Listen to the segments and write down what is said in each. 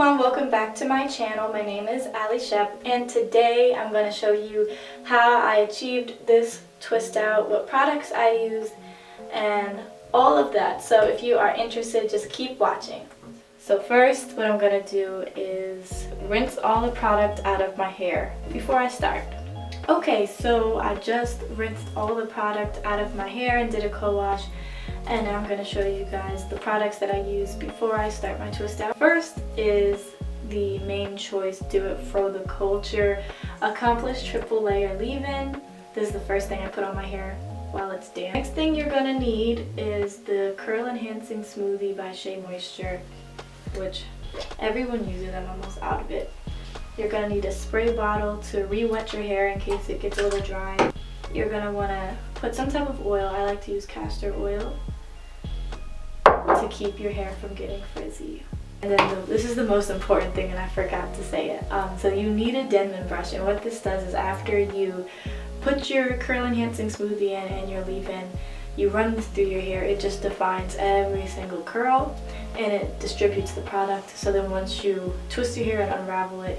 everyone, welcome back to my channel. My name is Ali Shep, and today I'm going to show you how I achieved this twist out, what products I used, and all of that. So if you are interested, just keep watching. So first, what I'm going to do is rinse all the product out of my hair before I start. Okay, so I just rinsed all the product out of my hair and did a co-wash. And now I'm going to show you guys the products that I use before I start my twist out. First is the main choice Do It Fro the Culture Accomplished Triple Layer Leave-In. This is the first thing I put on my hair while it's damp. Next thing you're going to need is the Curl Enhancing Smoothie by Shea Moisture, which everyone uses. I'm almost out of it. You're going to need a spray bottle to re-wet your hair in case it gets a little dry. You're going to want to put some type of oil. I like to use castor oil to keep your hair from getting frizzy. And then this is the most important thing, and I forgot to say it. So you need a Denman brush, and what this does is after you put your curl enhancing smoothie in and your leave-in, you run this through your hair. It just defines every single curl and it distributes the product. So then once you twist your hair and unravel it,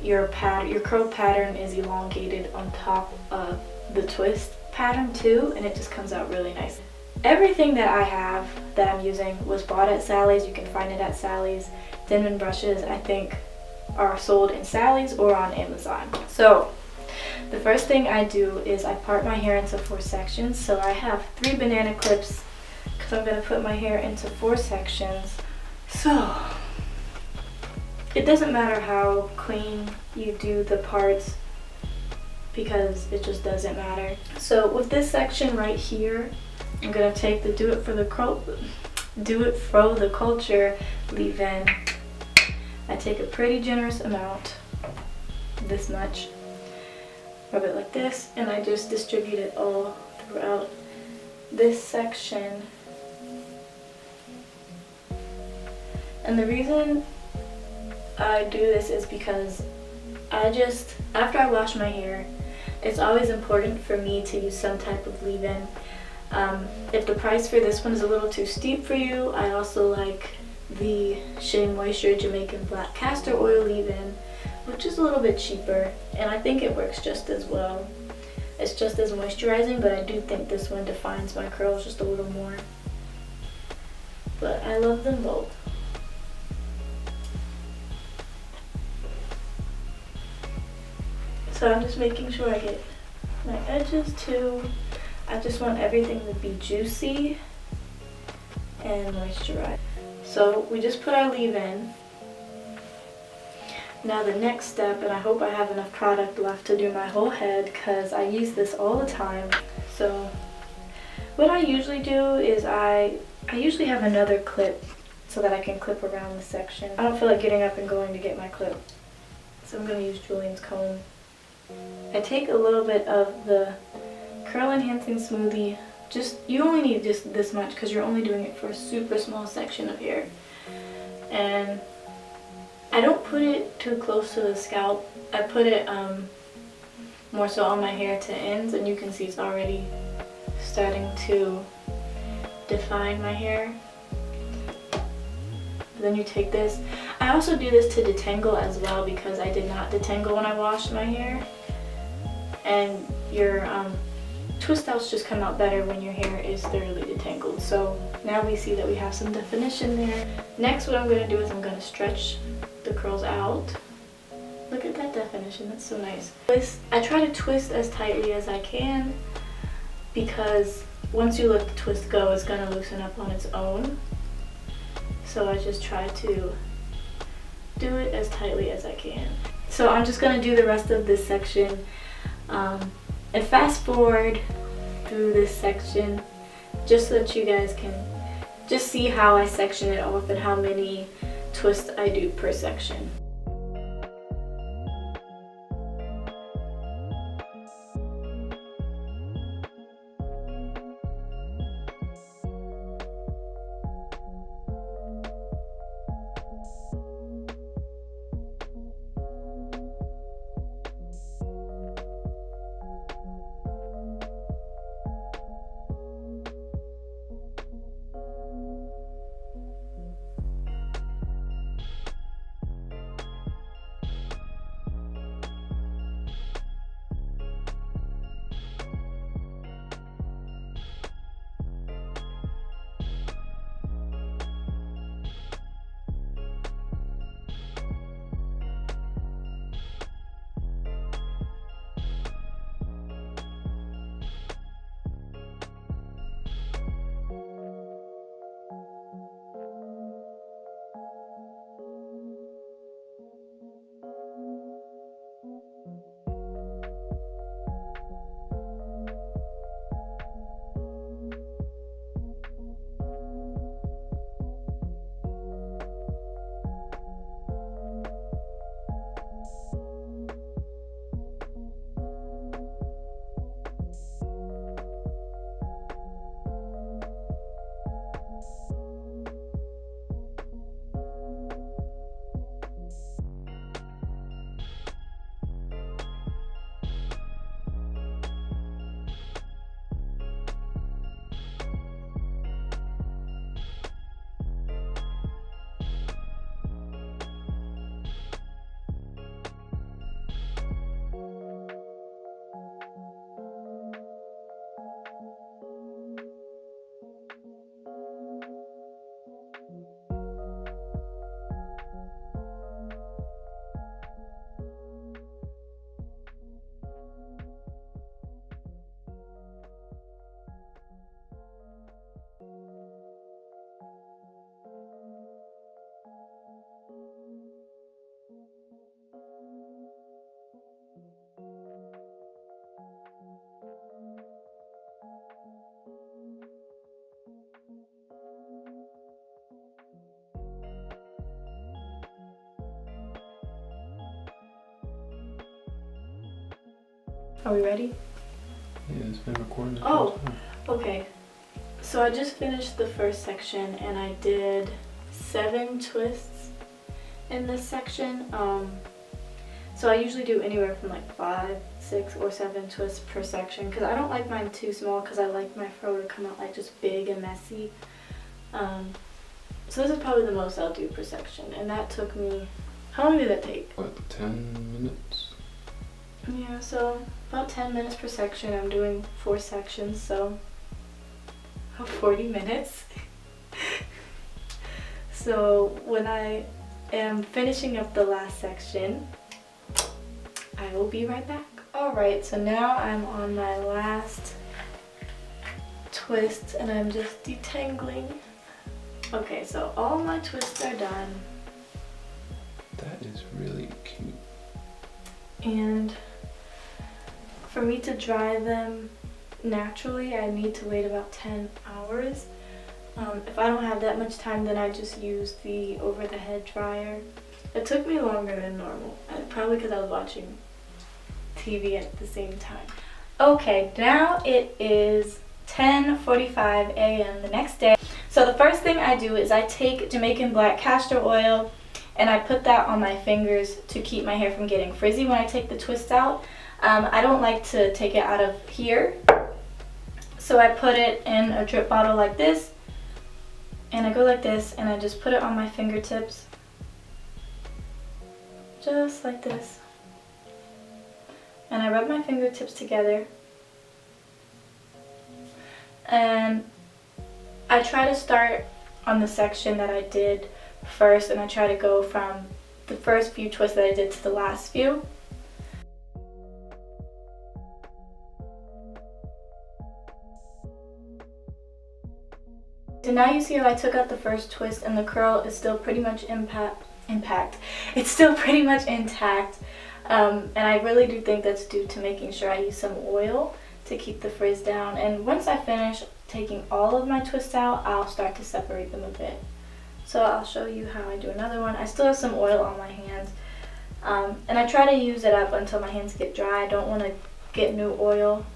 your curl pattern is elongated on top of the twist pattern too, and it just comes out really nice. Everything that I have that I'm using was bought at Sally's. You can find it at Sally's. Denman brushes, I think, are sold in Sally's or on Amazon. So the first thing I do is I part my hair into 4 sections. So I have 3 banana clips because I'm going to put my hair into 4 sections. So it doesn't matter how clean you do the parts because it just doesn't matter. So with this section right here, I'm going to take the Do It Fro the Culture leave-in. I take a pretty generous amount, this much, rub it like this, and I just distribute it all throughout this section. And the reason I do this is because after I wash my hair, it's always important for me to use some type of leave-in. If the price for this one is a little too steep for you, I also like the Shea Moisture Jamaican Black Castor Oil leave-in, which is a little bit cheaper, and I think it works just as well. It's just as moisturizing, but I do think this one defines my curls just a little more. But I love them both. So I'm just making sure I get my edges too. I just want everything to be juicy and moisturized. So we just put our leave-in. Now the next step, and I hope I have enough product left to do my whole head because I use this all the time. So what I usually do is I usually have another clip so that I can clip around the section. I don't feel like getting up and going to get my clip, so I'm going to use Julian's comb. I take a little bit of the Curl Enhancing Smoothie. You only need just this much because you're only doing it for a super small section of hair. And I don't put it too close to the scalp. I put it more so on my hair to ends, and you can see it's already starting to define my hair. Then you take this. I also do this to detangle as well because I did not detangle when I washed my hair. And your twist outs just come out better when your hair is thoroughly detangled. So now we see that we have some definition there. Next, what I'm going to do is I'm going to stretch the curls out. Look at that definition, that's so nice. I try to twist as tightly as I can because once you let the twist go, it's going to loosen up on its own. So I just try to do it as tightly as I can. So I'm just going to do the rest of this section and fast forward through this section just so that you guys can just see how I section it off and how many twists I do per section. Are we ready? Yeah, it's been recording. Oh, okay. So I just finished the first section and I did 7 twists in this section. So I usually do anywhere from like 5, 6, or 7 twists per section because I don't like mine too small because I like my fro to come out like just big and messy. So this is probably the most I'll do per section, and that took me, how long did that take? What, 10 minutes? Yeah, so about 10 minutes per section. I'm doing 4 sections, so 40 minutes. So when I am finishing up the last section, I will be right back. Alright, so now I'm on my last twist and I'm just detangling. Okay, so all my twists are done. That is really cute. And for me to dry them naturally, I need to wait about 10 hours. If I don't have that much time, then I just use the over-the-head dryer. It took me longer than normal, probably because I was watching TV at the same time. Okay, now it is 10:45 a.m. the next day. So the first thing I do is I take Jamaican black castor oil and I put that on my fingers to keep my hair from getting frizzy when I take the twists out. I don't like to take it out of here, so I put it in a drip bottle like this, and I go like this and I just put it on my fingertips, just like this, and I rub my fingertips together, and I try to start on the section that I did first, and I try to go from the first few twists that I did to the last few. So now you see how I took out the first twist and the curl is still pretty much It's still pretty much intact. And I really do think that's due to making sure I use some oil to keep the frizz down. And once I finish taking all of my twists out, I'll start to separate them a bit. So I'll show you how I do another one. I still have some oil on my hands. And I try to use it up until my hands get dry. I don't want to get new oil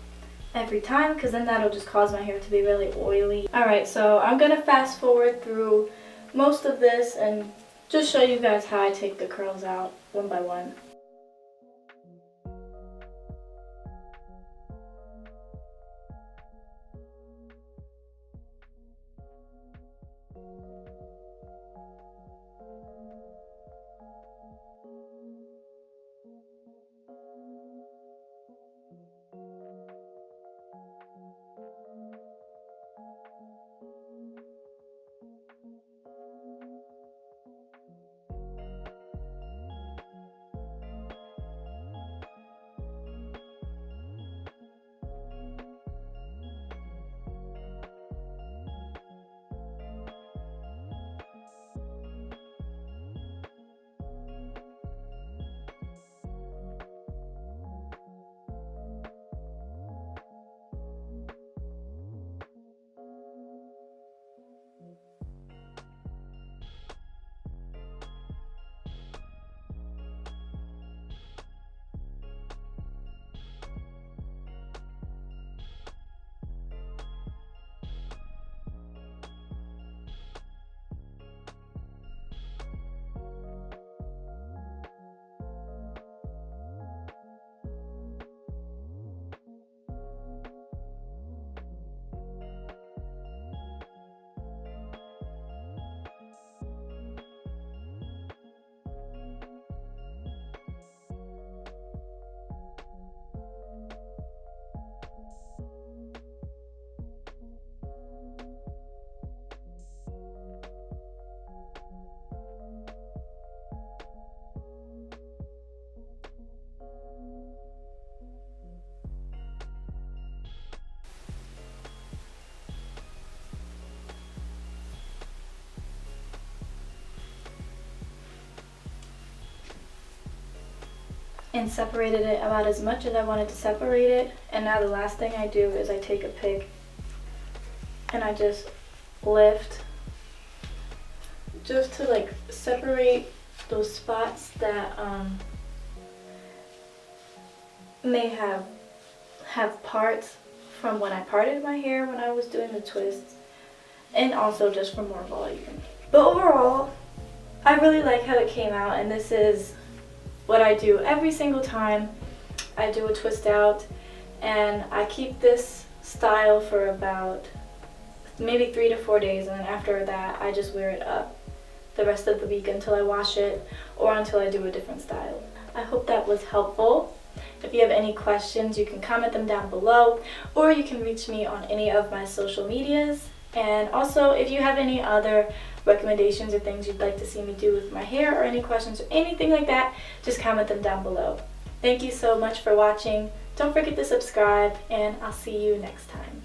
every time because then that'll just cause my hair to be really oily. Alright, so I'm going to fast forward through most of this and just show you guys how I take the curls out one by one. And separated it about as much as I wanted to separate it. And now the last thing I do is I take a pick and I just lift just to like separate those spots that may have have parts from when I parted my hair when I was doing the twists, and also just for more volume. But overall, I really like how it came out, and this is what I do every single time I do a twist out, and I keep this style for about maybe 3 to 4 days, and then after that I just wear it up the rest of the week until I wash it or until I do a different style. I hope that was helpful. If you have any questions, you can comment them down below, or you can reach me on any of my social medias. And also, if you have any other recommendations or things you'd like to see me do with my hair, or any questions or anything like that, just comment them down below. Thank you so much for watching. Don't forget to subscribe, and I'll see you next time.